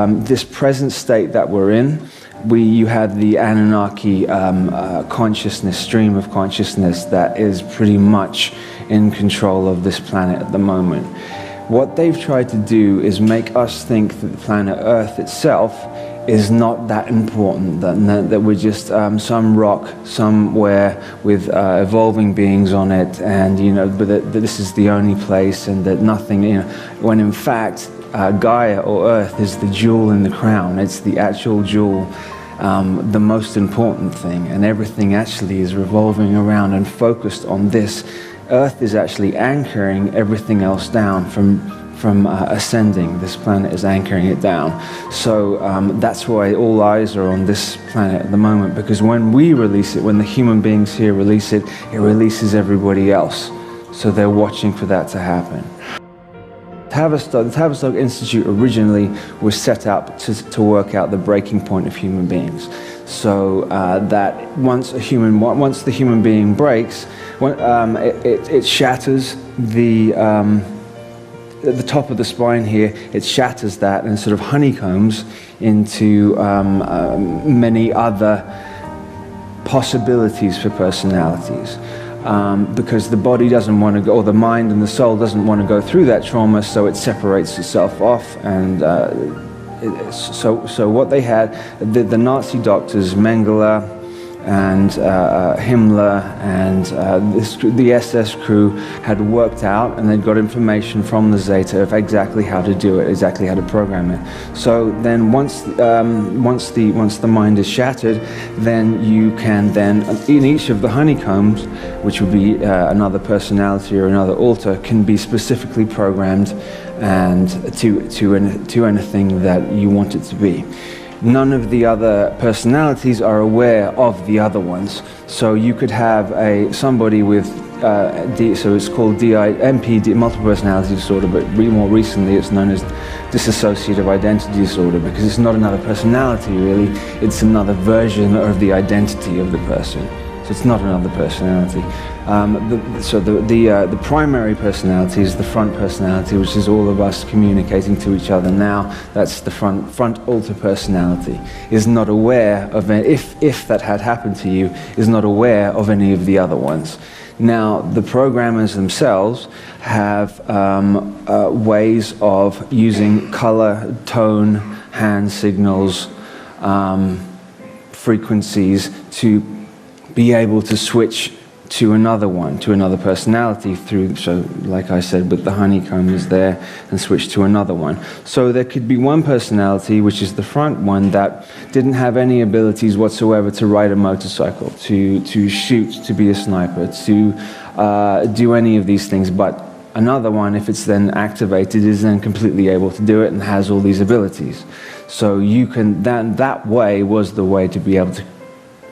this present state that we're in, you have the Anunnaki consciousness, stream of consciousness that is pretty much in control of this planet at the moment. What they've tried to do is make us think that the planet Earth itself is not that important, that we're just some rock somewhere with evolving beings on it, and but that this is the only place, and that nothing, when in fact Gaia, or Earth, is the jewel in the crown. It's the actual jewel, the most important thing, and everything actually is revolving around and focused on this. Earth is actually anchoring everything else down from ascending. This planet is anchoring it down. So that's why all eyes are on this planet at the moment, because when we release it, when the human beings here release it, it releases everybody else. So they're watching for that to happen. The Tavistock Institute originally was set up to work out the breaking point of human beings. So that once the human being breaks, it shatters at the top of the spine here, it shatters that and sort of honeycombs into many other possibilities for personalities. Because the body doesn't want to go, or the mind and the soul doesn't want to go through that trauma, so it separates itself off. And so what they had, the Nazi doctors, Mengele and Himmler and the SS crew had worked out, and they'd got information from the Zeta of exactly how to do it, exactly how to program it. So then once the mind is shattered, then you can then, in each of the honeycombs, which would be another personality or another altar, can be specifically programmed and to anything that you want it to be. None of the other personalities are aware of the other ones. So you could have somebody with so it's called MPD, multiple personality disorder, but more recently it's known as dissociative identity disorder, because it's not another personality really, it's another version of the identity of the person. So it's not another personality. The primary personality is the front personality, which is all of us communicating to each other now. That's the front altar personality. Is not aware of, if that had happened to you, is not aware of any of the other ones. Now, the programmers themselves have ways of using color, tone, hand signals, frequencies to be able to switch to another one, to another personality through, so like I said, with the honeycomb is there, and switch to another one. So there could be one personality, which is the front one, that didn't have any abilities whatsoever to ride a motorcycle, to shoot, to be a sniper, to do any of these things, but another one, if it's then activated, is then completely able to do it and has all these abilities. So you can, that way was the way to be able to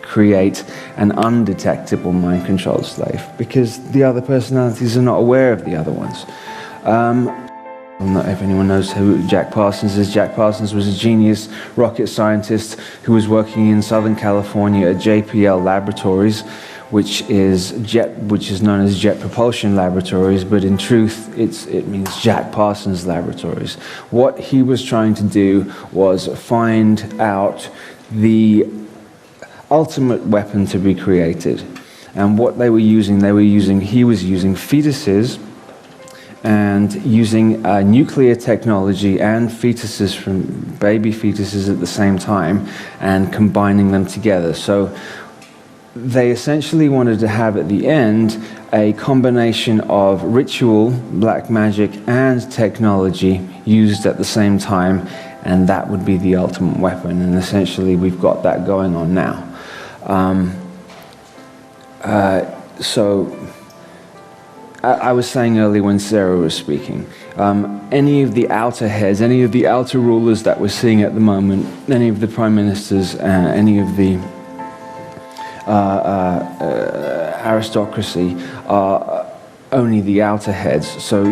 create an undetectable mind-controlled slave, because the other personalities are not aware of the other ones. I don't know if anyone knows who Jack Parsons is. Jack Parsons was a genius rocket scientist who was working in Southern California at JPL Laboratories, which is known as Jet Propulsion Laboratories, but in truth it means Jack Parsons Laboratories. What he was trying to do was find out the ultimate weapon to be created. And what he was using fetuses and using nuclear technology and fetuses, from baby fetuses at the same time, and combining them together. So they essentially wanted to have at the end a combination of ritual, black magic, and technology used at the same time, and that would be the ultimate weapon. And essentially we've got that going on now. So I was saying earlier when Sarah was speaking, any of the outer heads, any of the outer rulers that we're seeing at the moment, any of the prime ministers, any of the aristocracy are only the outer heads. So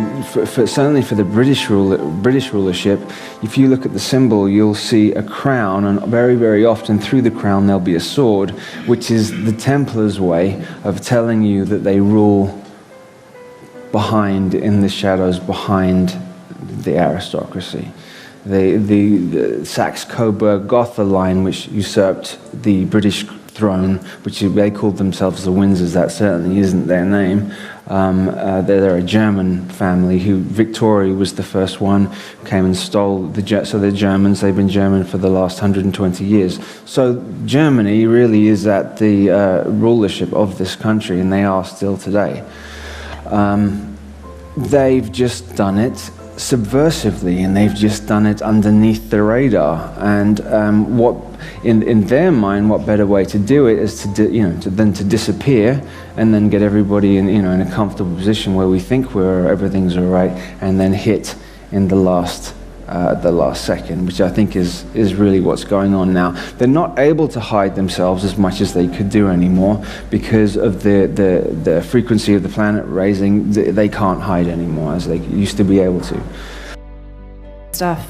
certainly for the British rulership, if you look at the symbol, you'll see a crown, and very, very often through the crown there'll be a sword, which is the Templars' way of telling you that they rule behind, in the shadows, behind the aristocracy. the Saxe-Coburg-Gotha line, which usurped the British throne, which they called themselves the Windsors. That certainly isn't their name. They're a German family who, Victoria was the first one, came and stole so they're Germans. They've been German for the last 120 years. So Germany really is at the rulership of this country, and they are still today. They've just done it subversively, and they've just done it underneath the radar. And what, in their mind, what better way to do it is than to disappear and then get everybody in a comfortable position where we think everything's all right, and then hit in the last second, which I think is really what's going on now. They're not able to hide themselves as much as they could do anymore because of the frequency of the planet raising. They can't hide anymore as they used to be able to.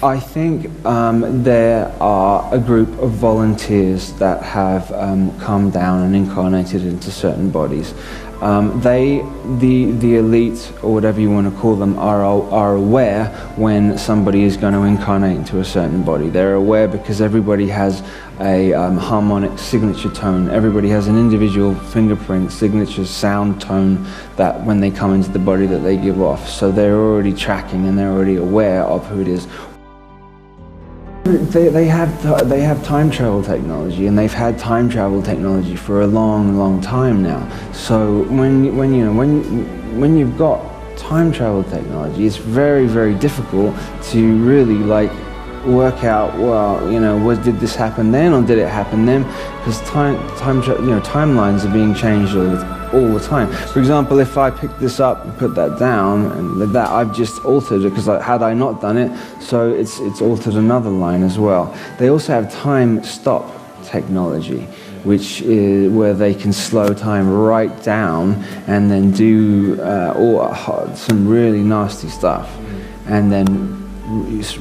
I think there are a group of volunteers that have come down and incarnated into certain bodies. The elite, or whatever you want to call them, are aware when somebody is going to incarnate into a certain body. They're aware because everybody has a harmonic signature tone. Everybody has an individual fingerprint, signature sound tone that when they come into the body that they give off. So they're already tracking and they're already aware of who it is. They have time travel technology, and they've had time travel technology for a long time now. So when you've got time travel technology, it's very difficult to really work out, well, did this happen then or did it happen then? Because timelines are being changed all the time. For example, if I pick this up and put that down, and that I've just altered it, because had I not done it, so it's altered another line as well. They also have time stop technology, which is where they can slow time right down and then do some really nasty stuff, and then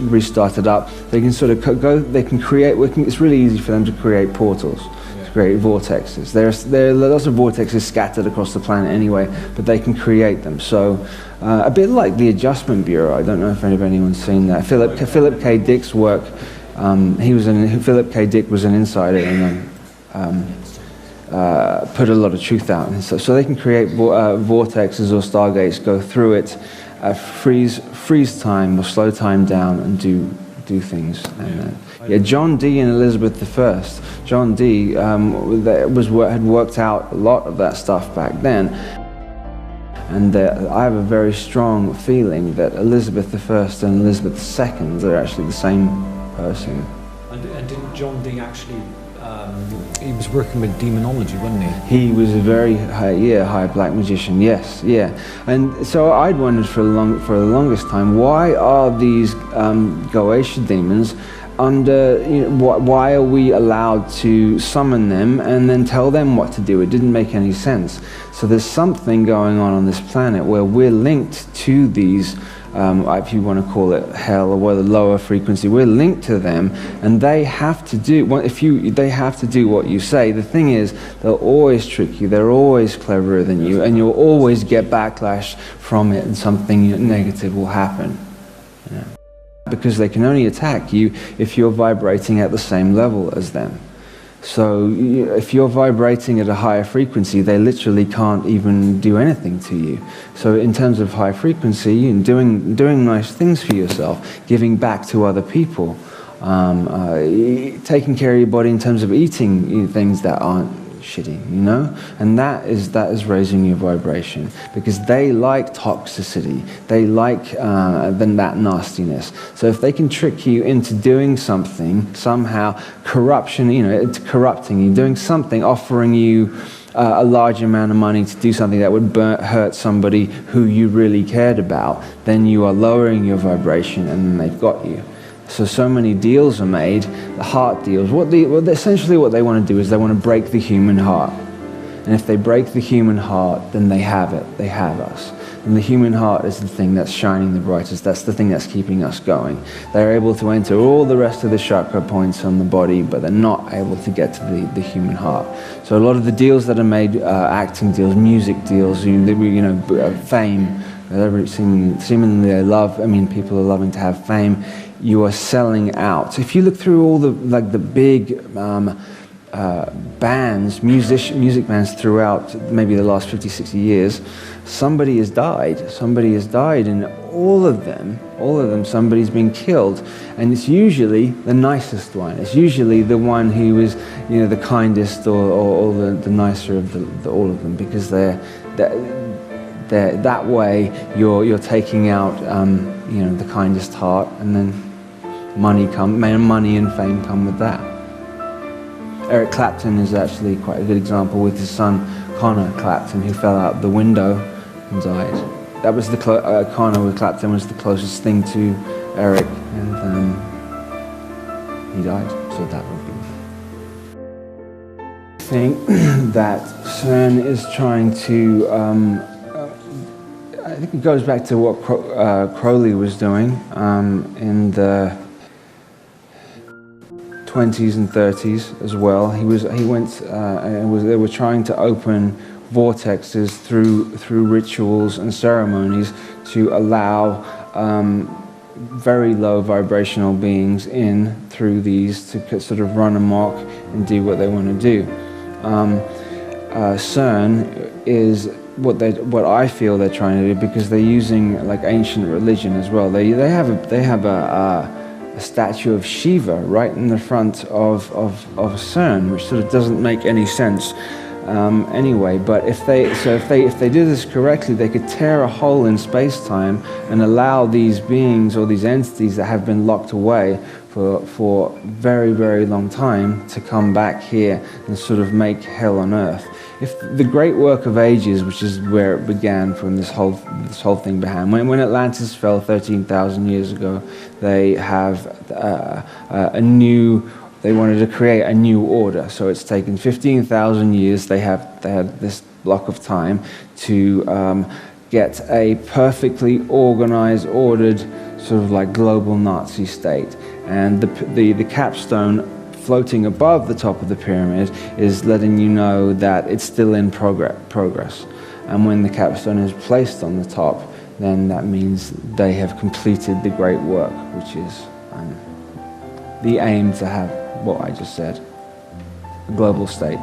restart it up. They can sort of they can create, it's really easy for them to create portals, to create vortexes. There are lots of vortexes scattered across the planet anyway, but they can create them. So a bit like the Adjustment Bureau. I don't know if anyone's seen that. Philip K. Dick's work, Philip K. Dick was an insider and put a lot of truth out. And so they can create vortexes or stargates, go through it, freeze time or slow time down and do things. And, John Dee and Elizabeth I. John Dee had worked out a lot of that stuff back then, and I have a very strong feeling that Elizabeth I and Elizabeth II are actually the same person. And did John Dee actually? He was working with Demonology, wasn't he? He was a very high black magician. Yes, yeah. And so I'd wondered for the longest time, why are these Goetia demons under? Why are we allowed to summon them and then tell them what to do? It didn't make any sense. So there's something going on this planet where we're linked to these. If you want to call it hell or the lower frequency, we're linked to them, and they have to do. They have to do what you say. The thing is, they'll always trick you. They're always cleverer than you, and you'll always get backlash from it, and something negative will happen. Yeah. Because they can only attack you if you're vibrating at the same level as them. So if you're vibrating at a higher frequency, they literally can't even do anything to you. So in terms of high frequency, doing nice things for yourself, giving back to other people, taking care of your body in terms of eating things that aren't shitty, and that is raising your vibration, because they like toxicity, they like that nastiness. So if they can trick you into doing something, somehow corruption, corrupting you, doing something, offering you a large amount of money to do something that would hurt somebody who you really cared about, then you are lowering your vibration, and then they've got you. So many deals are made, the heart deals. Essentially what they want to do is they want to break the human heart. And if they break the human heart, then they have it. They have us. And the human heart is the thing that's shining the brightest. That's the thing that's keeping us going. They're able to enter all the rest of the chakra points on the body, but they're not able to get to the human heart. So a lot of the deals that are made, acting deals, music deals, fame, seemingly they love, people are loving to have fame. you are selling out. If you look through all the big bands, music bands throughout maybe the last 50, 60 years, somebody has died. Somebody has died, and all of them, somebody's been killed. And it's usually the nicest one. It's usually the one who is, the kindest or the nicer of all of them, because they're that way you're taking out, the kindest heart, and then money and fame come with that. Eric Clapton is actually quite a good example with his son Connor Clapton, who fell out the window and died. That was Connor with Clapton was the closest thing to Eric, and he died. So that would be. I think that CERN is trying to. I think it goes back to what Crowley was doing in the 20s and 30s as well. They were trying to open vortexes through rituals and ceremonies to allow very low vibrational beings in through these to sort of run amok and do what they want to do. CERN is what I feel they're trying to do, because they're using like ancient religion as well. They have a statue of Shiva right in the front of CERN, which sort of doesn't make any sense anyway. But if they do this correctly, they could tear a hole in space-time and allow these beings or these entities that have been locked away for very, very long time to come back here and sort of make hell on earth. If the great work of ages, which is where it began, from this whole thing began, when Atlantis fell 13,000 years ago, they have they wanted to create a new order. So it's taken 15,000 years. They had this block of time to get a perfectly organized, ordered, sort of like global Nazi state. And the capstone floating above the top of the pyramid is letting you know that it's still in progress. And when the capstone is placed on the top, then that means they have completed the great work, which is the aim to have what I just said, a global state.